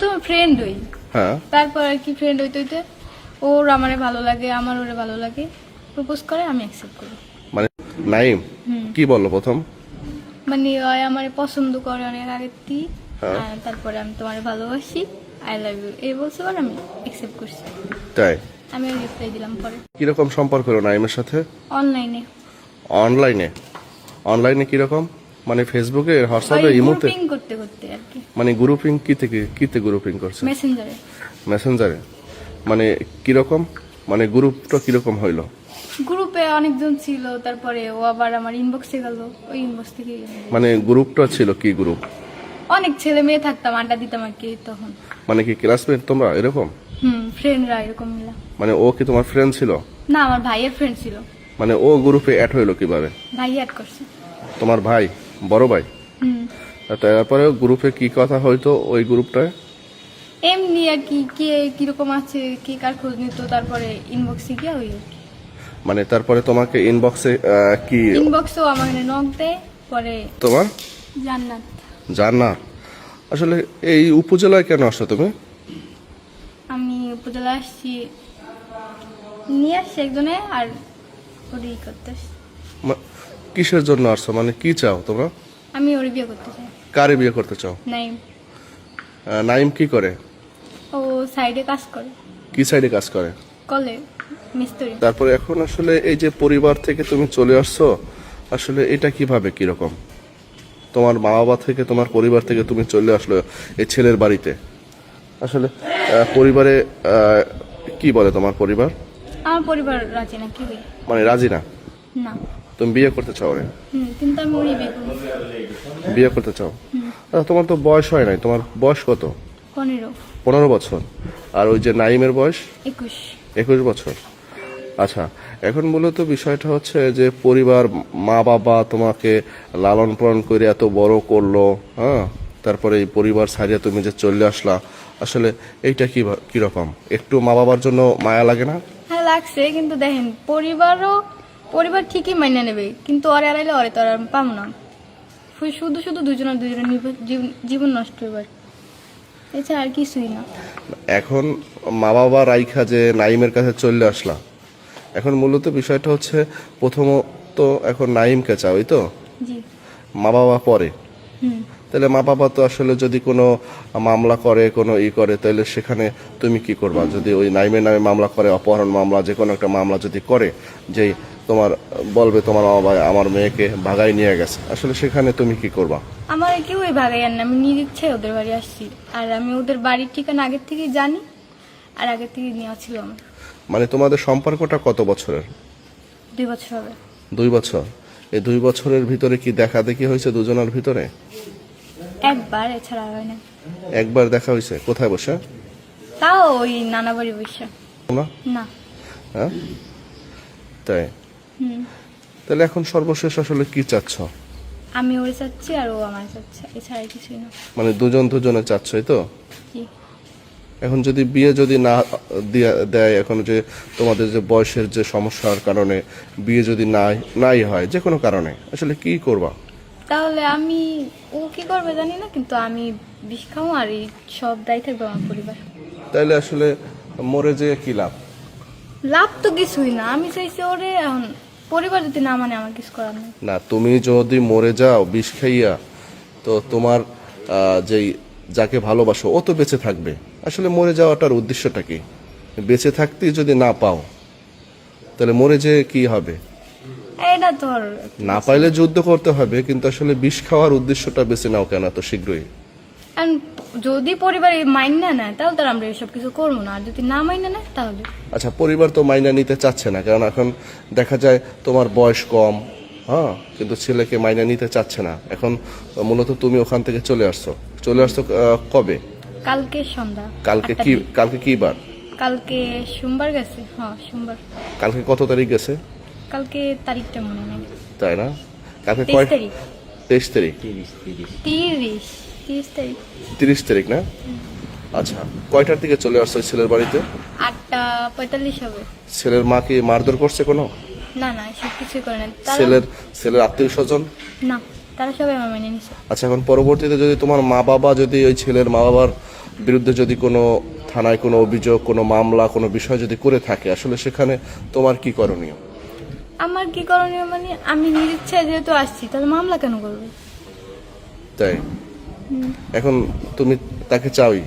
প্রথমে ফ্রেন্ড হই, হ্যাঁ তারপর আর কি ফ্রেন্ড হইতে হইতে ওর আমারে ভালো লাগে, আমার ওরে ভালো লাগে, প্রপোজ করে, আমি অ্যাকসেপ্ট করি। মানে নাইম কি বললো প্রথম? মানে ওই আমারে পছন্দ করে অনেক আগের থেকে, হ্যাঁ। আর তারপরে আমি তোমারে ভালোবাসি, আই লাভ ইউ এই বলছে, আর আমি অ্যাকসেপ্ট করছি। তাই আমি রিপ্লাই দিলাম পরে কিরকম সম্পর্ক হলো নাইমের সাথে? অনলাইনে। অনলাইনে? অনলাইনে কিরকম? মানে ফেসবুকে, হোয়াটসঅ্যাপে, ইমোতে? গ্রুপিং করতে করতে আর কি। মানে গ্রুপিং কিতে গ্রুপিং করছে? মেসেঞ্জারে। মেসেঞ্জারে? মানে কিরকম, মানে গ্রুপটা কিরকম হইলো? গ্রুপে অনেকজন ছিল, তারপরে ও আবার আমার ইনবক্সে গেল, ওই ইনবক্স থেকে মানে গ্রুপটা ছিল কি গ্রুপ? অনেক ছেলে মেয়ে থাকতাম, আড্ডা দিতাম আর কি তখন। মানে কি ক্লাসমেট তোমরা এরকম? ফ্রেন্ডরা এরকম মিলা। মানে ও কি তোমার ফ্রেন্ড ছিল? না, আমার ভাইয়ের ফ্রেন্ড ছিল। মানে ও গ্রুপে অ্যাড হইলো কিভাবে? ভাই অ্যাড করছে। তোমার ভাই, বড় ভাই? তারপরে গ্রুপে কি কথা হইতো ওই গ্রুপটায়? এমনি আর কি, কে কিরকম আছে, কে কার খোঁজ নিত, তারপরে ইনবক্সে গিয়ে ওই আর কি। মানে তারপরে তোমাকে ইনবক্সে কি ইনবক্সেও আমার নক দেয়, পরে তোমার জান্নাত। জান্নাত? আসলে এই উপজেলায় কেন আসছো তুমি? আমি উপজেলা আসছি, নিয়ে আসছি একজনে, আর ওরই করতে আসছি। কিসের জন্য আসছো, মানে কি চাও তোমরা? আমি ওর বিয়ে করতে চাই। কারে বিয়ে করতে চাও? নাইম। নাইম কি করে? ও সাইডে কাজ করে, কি সাইডে কাজ করে? কলে মিস্ত্রি। তারপরে এখন আসলে এই যে পরিবার থেকে তুমি চলে আসছো, আসলে এটা কিভাবে, কিরকম? তোমার মা বাবা থেকে, তোমার পরিবার থেকে তুমি চলে আসলো এই ছেলের বাড়িতে, আসলে পরিবারে কি বলে তোমার পরিবার? আমার পরিবার রাজি না, কি বলি? মানে রাজি না? না। তুমি বিয়ে করতে চাও রে? কিন্তু আমি ওরই বিয়ে করবো। বিয়ে করতে চাও? তোমার তো বয়স হয় নাই, তোমার বয়স কত? 15। 15 বছর। আর ওই যে নাইমের বয়স? 21। 21 বছর। আচ্ছা, এখন মূলত বিষয়টা হচ্ছে যে পরিবার, মা বাবা তোমাকে লালন পালন করে এত বড় করলো, হ্যাঁ, তারপরে এই পরিবার ছাড়িয়ে তুমি যে চলে আসলা, আসলে এইটা কিরকম? একটু মা বাবার জন্য মায়া লাগে না? হ্যাঁ লাগছে, কিন্তু দেখেন পরিবার ঠিকই মাইনে নেবে, কিন্তু ওরে আড়াইলে ওরে তো আর আমি পাবো না। শুধু শুধু দুজনের জীবন নষ্ট হবে, এছাড়া আর কিছুই না। এখন মা বাবা রাইখা যে নাইমের কাছে চলে আসলা, এখন মূলত বিষয়টা হচ্ছে প্রথমত এখন নাইমকে চাও, এই তো? জি। মা বাবা পরে। হুম। তাহলে মা বাবা তো আসলে যদি কোনো মামলা করে, কোনো করে, তাহলে সেখানে তুমি কি করবা? যদি ওই নাইমের নামে মামলা করে, অপহরণ মামলা, যে কোনো একটা মামলা যদি করে, যে তোমার বলবে তোমার মা বাবা আমার মেয়েকে ভাগাই নিয়ে গেছে, আসলে সেখানে তুমি কি করবা? আমার কেউই ভাগাই আর না, আমি নিজের ইচ্ছে ওদের বাড়ি আসছি, আর আমি ওদের বাড়ির ঠিকানা আগের থেকেই জানি, আর আগের থেকে নেওয়া ছিল আমার। মানে তোমাদের সম্পর্কটা কত বছরের? 2 বছর হবে। 2 বছর। এই 2 বছরের ভিতরে কি দেখা দেখি হয়েছে দুজনের ভিতরে? একবার, এছাড়া আর হয় না। একবার দেখা হয়েছে? কোথায় বসে? তাও ওই নানা বাড়ি বসে। না? না। হ্যাঁ, তাই? তাহলে এখন সর্বশেষ আসলে কি চাচ্ছ? আমি ওরে চাচ্ছি, আর ও আমার চাচ্ছে, এছাড়া আর কিছুই না। মানে দুজনে চাচ্ছই তো? জি। এখন যদি বিয়ে যদি না দেয়, এখন যে তোমাদের যে বয়সের যে সমস্যার কারণে বিয়ে যদি নাই হয়, যে কোনো কারণে, আসলে কি করবা? তাহলে ও কি করবে জানি না, কিন্তু আমি বিষ খাবো, আর এই সব দায়ী থাকবে আমার পরিবার। তাইলে আসলে মরে যে কি লাভ? লাভ তো কিছুই না, আমি চাইছি ওরে, এখন পরিবার যদি না মানে আমার কিছু করার নেই। না, তুমি যদি মরে যাও বিষ খাইয়া, তো তোমার যেই যাকে ভালোবাসো ও তো বেঁচে থাকবে। আসলে মরে যাওয়াটার উদ্দেশ্যটা কি? বেঁচে থাকতে যদি না পাও, তাহলে মরে যে কি হবে? এটা তোর না পাইলে যুদ্ধ করতে হবে, কিন্তু আসলে বিষ খাওয়ার উদ্দেশ্যটা বেঁচে নাও কেন এত শীঘ্রই? যদি পরিবার মাইন না নেয়, তাহলে তো আমরা এসব কিছু করবো না, আর যদি না মাইনে নেয় তাহলে। আচ্ছা, পরিবার তো মাইনা নিতে চাচ্ছে না, কারণ এখন দেখা যায় তোমার বয়স কম, হ্যাঁ, কিন্তু ছেলেকে মাইনা নিতে চাচ্ছে না। এখন মূলত তুমি ওখান থেকে চলে আসছো কবে? কালকে সন্ধ্যা। কালকে কি বার? কালকে সোমবার গেছে, হ্যাঁ সোমবার। কালকে কত তারিখ গেছে? কালকে তারিখটা মনে নেই। তাই না? কালকে 23 তারিখ। 23 তারিখ? 30 তারিখ। 30 তারিখ না? আচ্ছা, কয়টার দিকে চলে আসছো ছেলের বাড়িতে? 8:45 হবে। ছেলের মা কি মারধর করছে কোনো? না না, সব কিছুই করে না। ছেলের আত্মীয় স্বজন? না, তারা সবাই আমার মেনে নিছে। আচ্ছা, এখন পরবর্তীতে যদি তোমার মা বাবা যদি ওই ছেলের মা বাবার বিরুদ্ধে যদি কোনো থানায় কোনো অভিযোগ, কোনো মামলা, কোনো বিষয় যদি করে থাকে, আসলে সেখানে তোমার কি করণীয়? আমার কি করণীয় মানে আমি নিজ ইচ্ছায় যেহেতু আসছি তাহলে মামলা কেন করবে? তাই এখন তুমি তাকে চাওই?